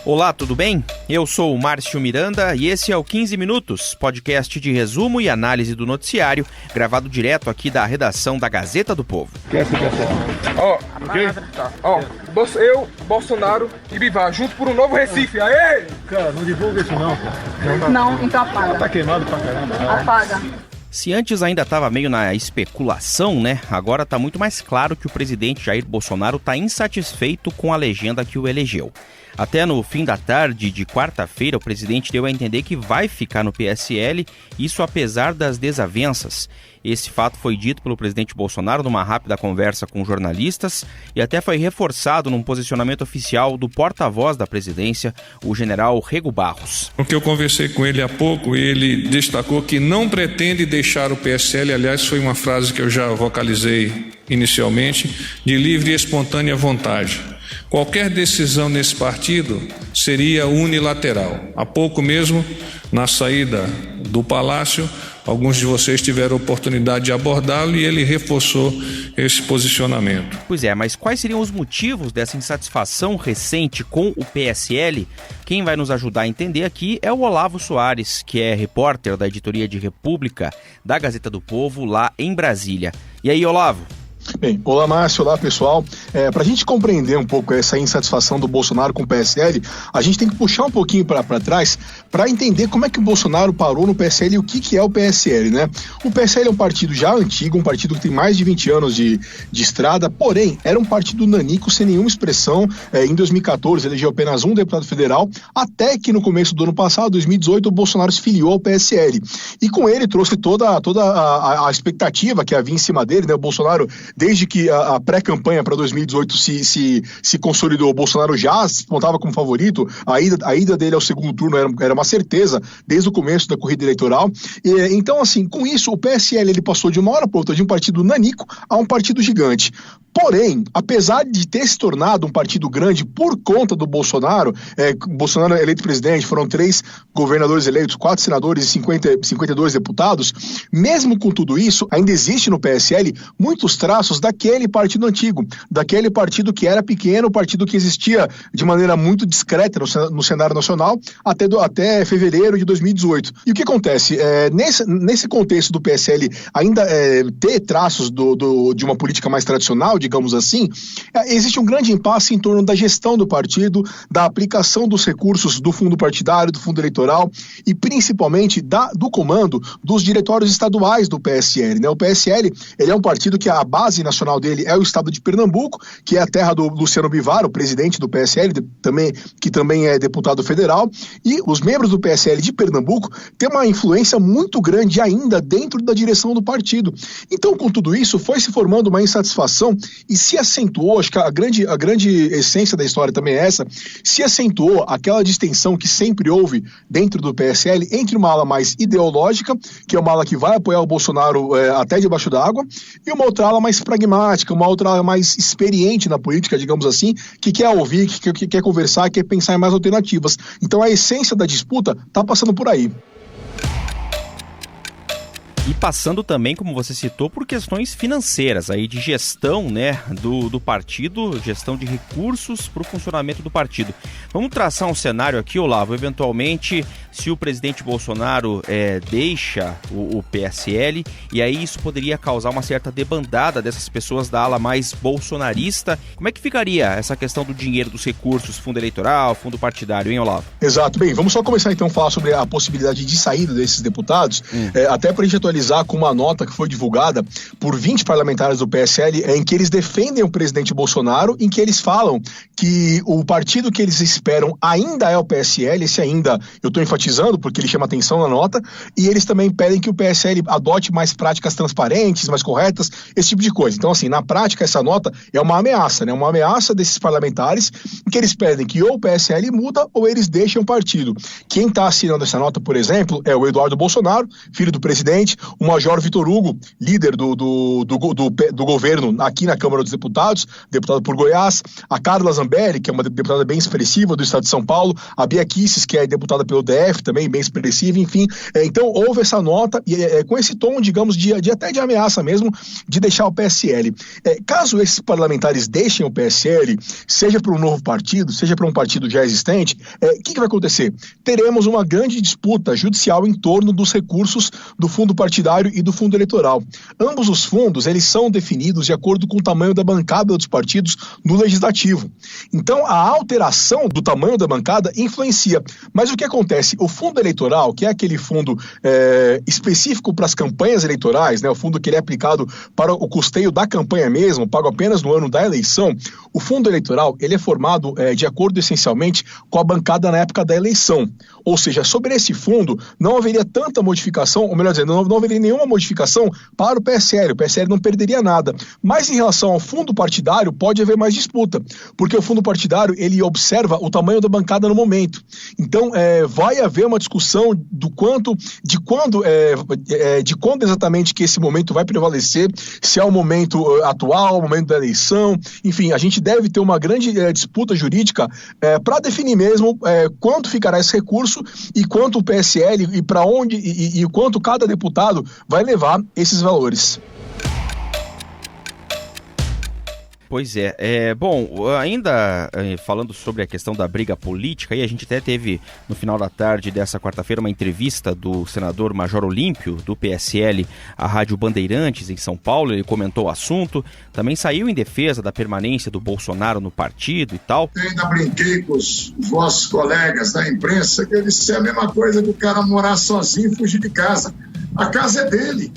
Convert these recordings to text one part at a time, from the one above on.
Olá, tudo bem? Eu sou o Márcio Miranda e esse é o 15 Minutos, podcast de resumo e análise do noticiário, gravado direto aqui da redação da Gazeta do Povo. Eu, Bolsonaro e Bivar, junto por um novo Recife, aê! Cara, não divulga isso não, cara. Não, então apaga. Tá queimado pra caramba. Apaga. Se antes ainda estava meio na especulação, né? Agora está muito mais claro que o presidente Jair Bolsonaro está insatisfeito com a legenda que o elegeu. Até no fim da tarde de quarta-feira, o presidente deu a entender que vai ficar no PSL, isso apesar das desavenças. Esse fato foi dito pelo presidente Bolsonaro numa rápida conversa com jornalistas e até foi reforçado num posicionamento oficial do porta-voz da presidência, o general Rego Barros. Porque eu conversei com ele há pouco e ele destacou que não pretende deixar o PSL, aliás, foi uma frase que eu já vocalizei inicialmente, de livre e espontânea vontade. Qualquer decisão nesse partido seria unilateral. Há pouco mesmo, na saída do Palácio, alguns de vocês tiveram a oportunidade de abordá-lo e ele reforçou esse posicionamento. Pois é, mas quais seriam os motivos dessa insatisfação recente com o PSL? Quem vai nos ajudar a entender aqui é o Olavo Soares, que é repórter da editoria de República da Gazeta do Povo, lá em Brasília. E aí, Olavo? Bem, olá Márcio, olá pessoal. Para a gente compreender um pouco essa insatisfação do Bolsonaro com o PSL, a gente tem que puxar um pouquinho para trás para entender como é que o Bolsonaro parou no PSL e o que é o PSL, né? O PSL é um partido já antigo, um partido que tem mais de 20 anos de estrada, porém, era um partido nanico, sem nenhuma expressão. Em 2014, elegeu apenas um deputado federal, até que no começo do ano passado, 2018, o Bolsonaro se filiou ao PSL. E com ele trouxe toda a expectativa que havia em cima dele, né? O Bolsonaro, desde que a pré-campanha para 2018 se consolidou, o Bolsonaro já se apontava como favorito, a ida dele ao segundo turno era uma certeza desde o começo da corrida eleitoral. Então, assim, com isso, o PSL ele passou de uma hora para outra de um partido nanico a um partido gigante. Porém, apesar de ter se tornado um partido grande por conta do Bolsonaro, Bolsonaro eleito presidente, foram 3 governadores eleitos, 4 senadores e 52 deputados, mesmo com tudo isso, ainda existe no PSL muitos traços daquele partido antigo, daquele partido que era pequeno, partido que existia de maneira muito discreta no cenário nacional até fevereiro de 2018. E o que acontece? Nesse contexto do PSL ainda ter traços de uma política mais tradicional, digamos assim, existe um grande impasse em torno da gestão do partido, da aplicação dos recursos do fundo partidário, do fundo eleitoral e principalmente do comando dos diretórios estaduais do PSL, né? O PSL ele é um partido que a base nacional dele é o estado de Pernambuco, que é a terra do Luciano Bivar, o presidente do PSL, que também é deputado federal, e os membros do PSL de Pernambuco têm uma influência muito grande ainda dentro da direção do partido. Então, com tudo isso, foi se formando uma insatisfação e se acentuou, acho que a grande essência da história também é essa, se acentuou aquela distensão que sempre houve dentro do PSL entre uma ala mais ideológica, que é uma ala que vai apoiar o Bolsonaro até debaixo d'água, e uma outra ala mais pragmática, uma outra ala mais experiente na política, digamos assim, que quer ouvir, que quer conversar, quer pensar em mais alternativas. Então a essência da disputa está passando por aí. E passando também, como você citou, por questões financeiras, aí de gestão, né, do partido, gestão de recursos para o funcionamento do partido. Vamos traçar um cenário aqui, Olavo, eventualmente, se o presidente Bolsonaro deixa o PSL, e aí isso poderia causar uma certa debandada dessas pessoas da ala mais bolsonarista. Como é que ficaria essa questão do dinheiro, dos recursos, fundo eleitoral, fundo partidário, hein, Olavo? Exato. Bem, vamos só começar então a falar sobre a possibilidade de saída desses deputados, até para a gente atualizar com uma nota que foi divulgada por 20 parlamentares do PSL, em que eles defendem o presidente Bolsonaro, em que eles falam que o partido que eles esperam ainda é o PSL, esse ainda eu estou enfatizando porque ele chama atenção na nota, e eles também pedem que o PSL adote mais práticas transparentes, mais corretas, esse tipo de coisa. Então, assim, na prática, essa nota é uma ameaça, né? Uma ameaça desses parlamentares, em que eles pedem que ou o PSL muda ou eles deixem o partido. Quem está assinando essa nota, por exemplo, é o Eduardo Bolsonaro, filho do presidente, o Major Vitor Hugo, líder do governo aqui na Câmara dos Deputados, deputado por Goiás, a Carla Zambelli, que é uma deputada bem expressiva do estado de São Paulo, a Bia Kicis, que é deputada pelo DF, também bem expressiva, enfim. Então, houve essa nota, com esse tom, digamos, até de ameaça mesmo, de deixar o PSL. Caso esses parlamentares deixem o PSL, seja para um novo partido, seja para um partido já existente, o que vai acontecer? Teremos uma grande disputa judicial em torno dos recursos do fundo partidário e do fundo eleitoral. Ambos os fundos, eles são definidos de acordo com o tamanho da bancada dos partidos no legislativo. Então, a alteração do tamanho da bancada influencia. Mas o que acontece? O fundo eleitoral, que é aquele fundo específico para as campanhas eleitorais, né, o fundo que ele é aplicado para o custeio da campanha mesmo, pago apenas no ano da eleição, o fundo eleitoral ele é formado de acordo essencialmente com a bancada na época da eleição. Ou seja, sobre esse fundo não haveria tanta modificação, ou melhor dizendo, não haveria nenhuma modificação para o PSL não perderia nada. Mas em relação ao fundo partidário, pode haver mais disputa, porque o fundo partidário ele observa o tamanho da bancada no momento. Então, vai haver uma discussão de quando exatamente que esse momento vai prevalecer, se é o momento atual, o momento da eleição, enfim, a gente deve ter uma grande disputa jurídica para definir mesmo quanto ficará esse recurso e quanto o PSL e para onde e quanto cada deputado vai levar esses valores. Pois é. Bom, ainda falando sobre a questão da briga política, aí a gente até teve no final da tarde dessa quarta-feira uma entrevista do senador Major Olímpio, do PSL, à Rádio Bandeirantes, em São Paulo. Ele comentou o assunto, também saiu em defesa da permanência do Bolsonaro no partido e tal. Eu ainda brinquei com os vossos colegas da imprensa que eu disse a mesma coisa que o cara morar sozinho e fugir de casa. A casa é dele.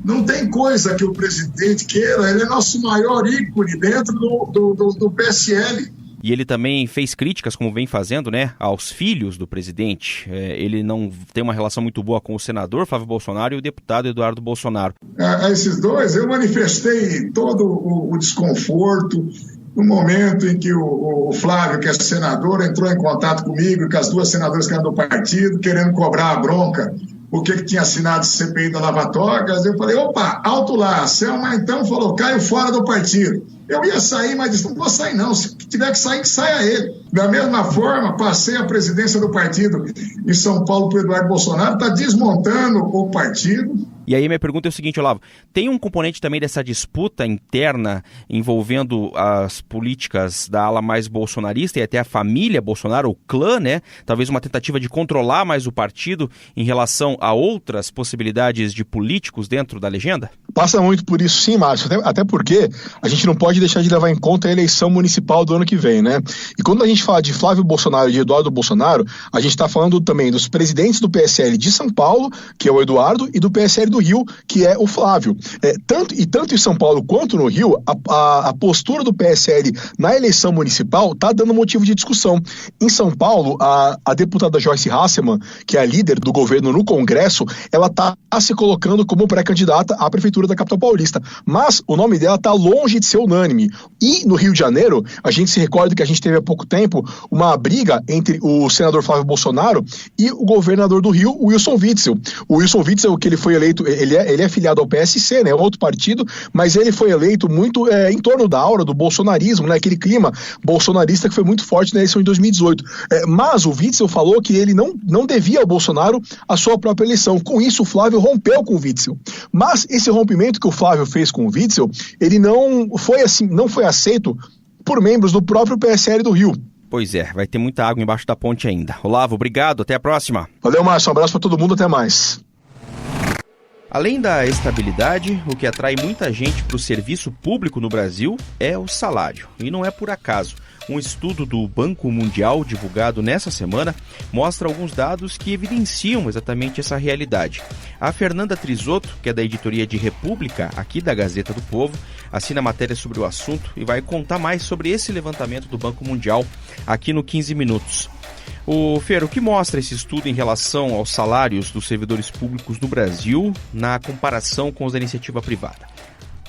Não tem coisa que o presidente queira, ele é nosso maior ícone dentro do PSL. E ele também fez críticas, como vem fazendo, né, aos filhos do presidente. Ele não tem uma relação muito boa com o senador Flávio Bolsonaro e o deputado Eduardo Bolsonaro. A esses dois, eu manifestei todo o desconforto no momento em que o Flávio, que é senador, entrou em contato comigo, com as duas senadoras que eram do partido, querendo cobrar a bronca, porque tinha assinado o CPI da Lava Togas. Eu falei, opa, alto lá, a Selma então falou, caio fora do partido. Eu ia sair, mas disse, não vou sair não, se tiver que saia ele. Da mesma forma, passei a presidência do partido em São Paulo para o Eduardo Bolsonaro, está desmontando o partido. E aí minha pergunta é o seguinte, Olavo, tem um componente também dessa disputa interna envolvendo as políticas da ala mais bolsonarista e até a família Bolsonaro, o clã, né? Talvez uma tentativa de controlar mais o partido em relação a outras possibilidades de políticos dentro da legenda? Passa muito por isso sim, Márcio, até porque a gente não pode deixar de levar em conta a eleição municipal do ano que vem, né? E quando a gente fala de Flávio Bolsonaro e de Eduardo Bolsonaro, a gente está falando também dos presidentes do PSL de São Paulo, que é o Eduardo, e do PSL do Rio, que é o Flávio. Tanto em São Paulo quanto no Rio, a postura do PSL na eleição municipal está dando motivo de discussão. Em São Paulo, a deputada Joyce Hasselmann, que é a líder do governo no Congresso, ela está se colocando como pré-candidata à Prefeitura da capital paulista, mas o nome dela está longe de ser unânime. E no Rio de Janeiro, a gente se recorda que a gente teve há pouco tempo uma briga entre o senador Flávio Bolsonaro e o governador do Rio, Wilson Witzel. O Wilson Witzel, que ele foi eleito, ele é filiado ao PSC, né, outro partido, mas ele foi eleito muito em torno da aura do bolsonarismo, né, aquele clima bolsonarista que foi muito forte na eleição de 2018. Mas o Witzel falou que ele não devia ao Bolsonaro a sua própria eleição. Com isso, o Flávio rompeu com o Witzel. Mas esse rompimento que o Flávio fez com o Witzel, ele não foi aceito por membros do próprio PSL do Rio. Pois é, vai ter muita água embaixo da ponte ainda. Olavo, obrigado, até a próxima. Valeu, Márcio, um abraço para todo mundo, até mais. Além da estabilidade, o que atrai muita gente para o serviço público no Brasil é o salário. E não é por acaso. Um estudo do Banco Mundial, divulgado nessa semana, mostra alguns dados que evidenciam exatamente essa realidade. A Fernanda Trisotto, que é da editoria de República, aqui da Gazeta do Povo, assina matéria sobre o assunto e vai contar mais sobre esse levantamento do Banco Mundial aqui no 15 Minutos. O que mostra esse estudo em relação aos salários dos servidores públicos no Brasil na comparação com os da iniciativa privada?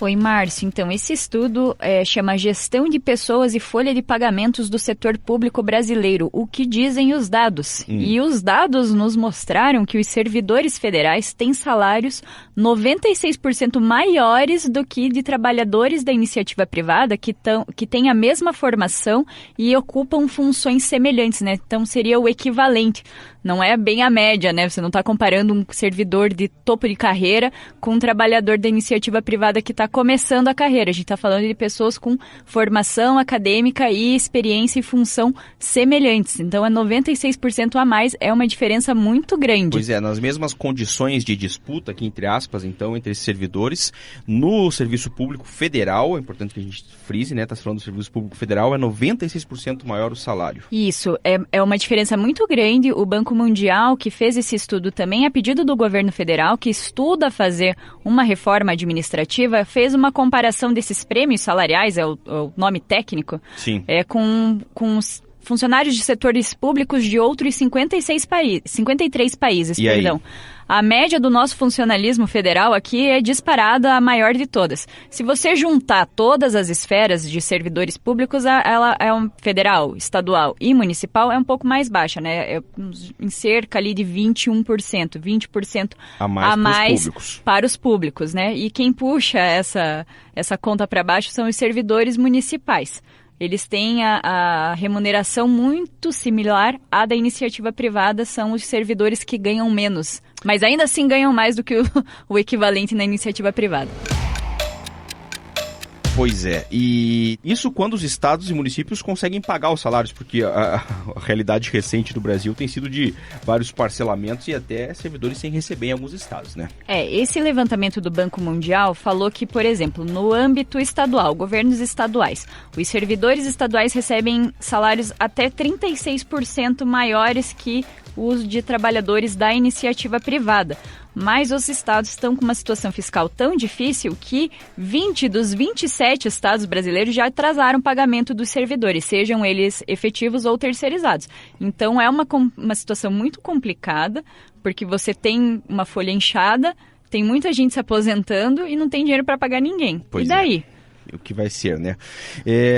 Oi, Márcio. Então, esse estudo chama Gestão de Pessoas e Folha de Pagamentos do Setor Público Brasileiro. O que dizem os dados? E os dados nos mostraram que os servidores federais têm salários 96% maiores do que de trabalhadores da iniciativa privada que têm a mesma formação e ocupam funções semelhantes, né? Então, seria o equivalente. Não é bem a média, né? Você não está comparando um servidor de topo de carreira com um trabalhador da iniciativa privada que está começando a carreira. A gente está falando de pessoas com formação acadêmica e experiência e função semelhantes. Então, é 96% a mais, é uma diferença muito grande. Pois é, nas mesmas condições de disputa, aqui entre aspas, então, entre esses servidores, no serviço público federal, é importante que a gente frise, né? Está falando do serviço público federal, é 96% maior o salário. Isso, é uma diferença muito grande. O Banco Mundial, que fez esse estudo também a pedido do governo federal, que estuda fazer uma reforma administrativa, fez uma comparação desses prêmios salariais, é o nome técnico, Sim. Com os funcionários de setores públicos de outros 53 países. E perdão. A média do nosso funcionalismo federal aqui é disparada a maior de todas. Se você juntar todas as esferas de servidores públicos, ela é federal, estadual e municipal, é um pouco mais baixa, né? Em cerca ali de 21%, 20% a mais para os públicos, né? E quem puxa essa conta para baixo são os servidores municipais. Eles têm a remuneração muito similar à da iniciativa privada, são os servidores que ganham menos, mas ainda assim ganham mais do que o equivalente na iniciativa privada. Pois é, e isso quando os estados e municípios conseguem pagar os salários, porque a realidade recente do Brasil tem sido de vários parcelamentos e até servidores sem receber em alguns estados, né? Esse levantamento do Banco Mundial falou que, por exemplo, no âmbito estadual, governos estaduais, os servidores estaduais recebem salários até 36% maiores que os de trabalhadores da iniciativa privada. Mas os estados estão com uma situação fiscal tão difícil que 20 dos 27 estados brasileiros já atrasaram o pagamento dos servidores, sejam eles efetivos ou terceirizados. Então é uma situação muito complicada, porque você tem uma folha inchada, tem muita gente se aposentando e não tem dinheiro para pagar ninguém. Pois e daí? O que vai ser, né?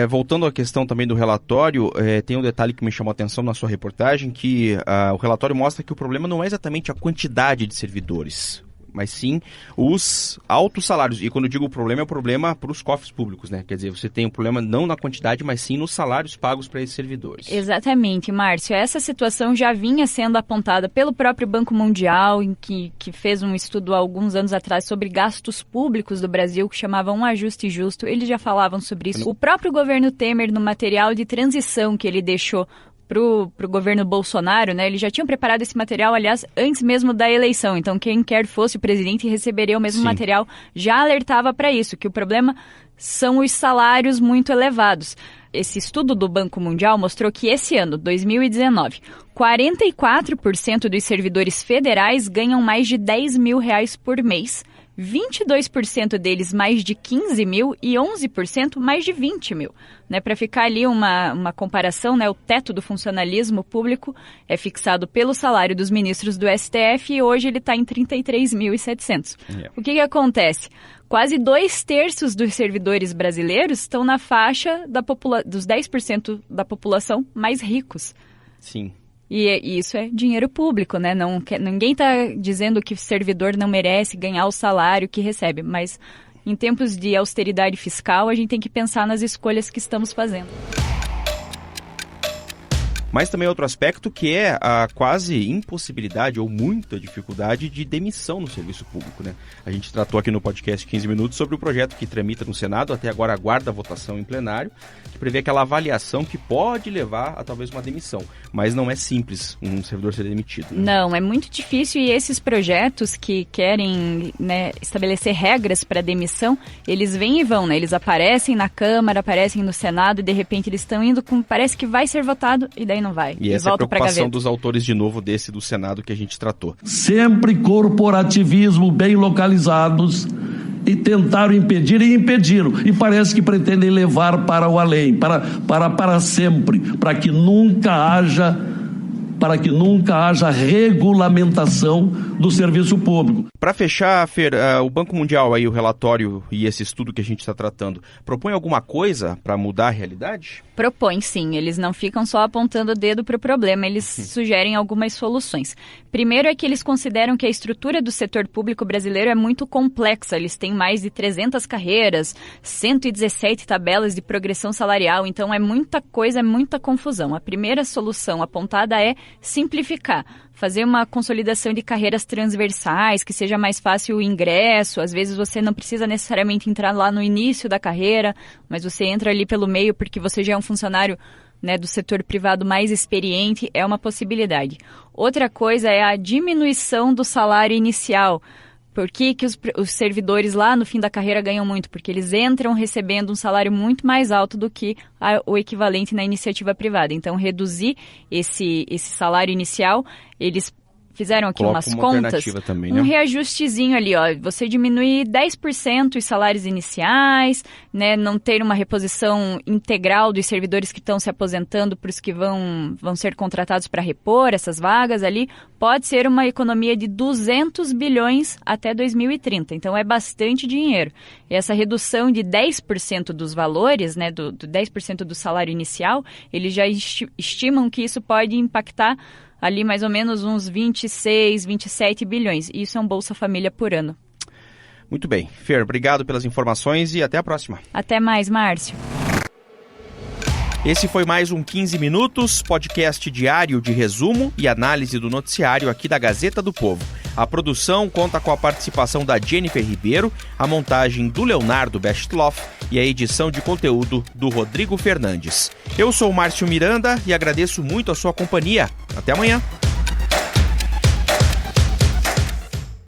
Voltando à questão também do relatório, tem um detalhe que me chamou a atenção na sua reportagem, que o relatório mostra que o problema não é exatamente a quantidade de servidores, mas sim os altos salários. E quando eu digo problema, é o problema para os cofres públicos, né? Quer dizer, você tem um problema não na quantidade, mas sim nos salários pagos para esses servidores. Exatamente, Márcio. Essa situação já vinha sendo apontada pelo próprio Banco Mundial, que fez um estudo há alguns anos atrás sobre gastos públicos do Brasil, que chamava Um Ajuste Justo. Eles já falavam sobre isso. O próprio governo Temer, no material de transição que ele deixou pro governo Bolsonaro, né? Eles já tinham preparado esse material, aliás, antes mesmo da eleição. Então, quem quer fosse o presidente receberia o mesmo material. Já alertava para isso, que o problema são os salários muito elevados. Esse estudo do Banco Mundial mostrou que esse ano, 2019, 44% dos servidores federais ganham mais de R$10 mil por mês, 22% deles mais de 15 mil e 11% mais de 20 mil. Né? Para ficar ali uma comparação, né? O teto do funcionalismo público é fixado pelo salário dos ministros do STF e hoje ele está em 33.700. O que acontece? Quase 2/3 dos servidores brasileiros estão na faixa dos 10% da população mais ricos. Sim. E isso é dinheiro público, né? Ninguém está dizendo que o servidor não merece ganhar o salário que recebe, mas em tempos de austeridade fiscal, a gente tem que pensar nas escolhas que estamos fazendo. Mas também outro aspecto que é a quase impossibilidade ou muita dificuldade de demissão no serviço público, né? A gente tratou aqui no podcast 15 minutos sobre o projeto que tramita no Senado, até agora aguarda a votação em plenário, que prevê aquela avaliação que pode levar a talvez uma demissão. Mas não é simples um servidor ser demitido. Né? Não, é muito difícil e esses projetos que querem, né, estabelecer regras para demissão, eles vêm e vão, né? Eles aparecem na Câmara, aparecem no Senado e de repente eles estão indo com, parece que vai ser votado e daí não vai. E essa é a preocupação dos autores de novo desse do Senado que a gente tratou. Sempre corporativismo bem localizados e tentaram impedir e impediram. E parece que pretendem levar para o além, para sempre, para que nunca haja para que nunca haja regulamentação do serviço público. Para fechar, Fer, o Banco Mundial, aí, o relatório e esse estudo que a gente está tratando, propõe alguma coisa para mudar a realidade? Propõe, sim. Eles não ficam só apontando o dedo para o problema, eles sugerem algumas soluções. Primeiro é que eles consideram que a estrutura do setor público brasileiro é muito complexa. Eles têm mais de 300 carreiras, 117 tabelas de progressão salarial, então é muita coisa, é muita confusão. A primeira solução apontada é simplificar. Fazer uma consolidação de carreiras transversais, que seja mais fácil o ingresso. Às vezes você não precisa necessariamente entrar lá no início da carreira, mas você entra ali pelo meio porque você já é um funcionário, né, do setor privado mais experiente, é uma possibilidade. Outra coisa é a diminuição do salário inicial. Por que os servidores lá no fim da carreira ganham muito? Porque eles entram recebendo um salário muito mais alto do que o equivalente na iniciativa privada. Então, reduzir esse salário inicial, eles fizeram aqui umas contas, também, né? Um reajustezinho ali, ó, você diminuir 10% os salários iniciais, né, não ter uma reposição integral dos servidores que estão se aposentando para os que vão ser contratados para repor essas vagas ali, pode ser uma economia de 200 bilhões até 2030, então é bastante dinheiro. E essa redução de 10% dos valores, né, do 10% do salário inicial, eles já estimam que isso pode impactar ali mais ou menos uns 26, 27 bilhões. Isso é um Bolsa Família por ano. Muito bem. Fer, obrigado pelas informações e até a próxima. Até mais, Márcio. Esse foi mais um 15 Minutos, podcast diário de resumo e análise do noticiário aqui da Gazeta do Povo. A produção conta com a participação da Jennifer Ribeiro, a montagem do Leonardo Bestloff e a edição de conteúdo do Rodrigo Fernandes. Eu sou o Márcio Miranda e agradeço muito a sua companhia. Até amanhã.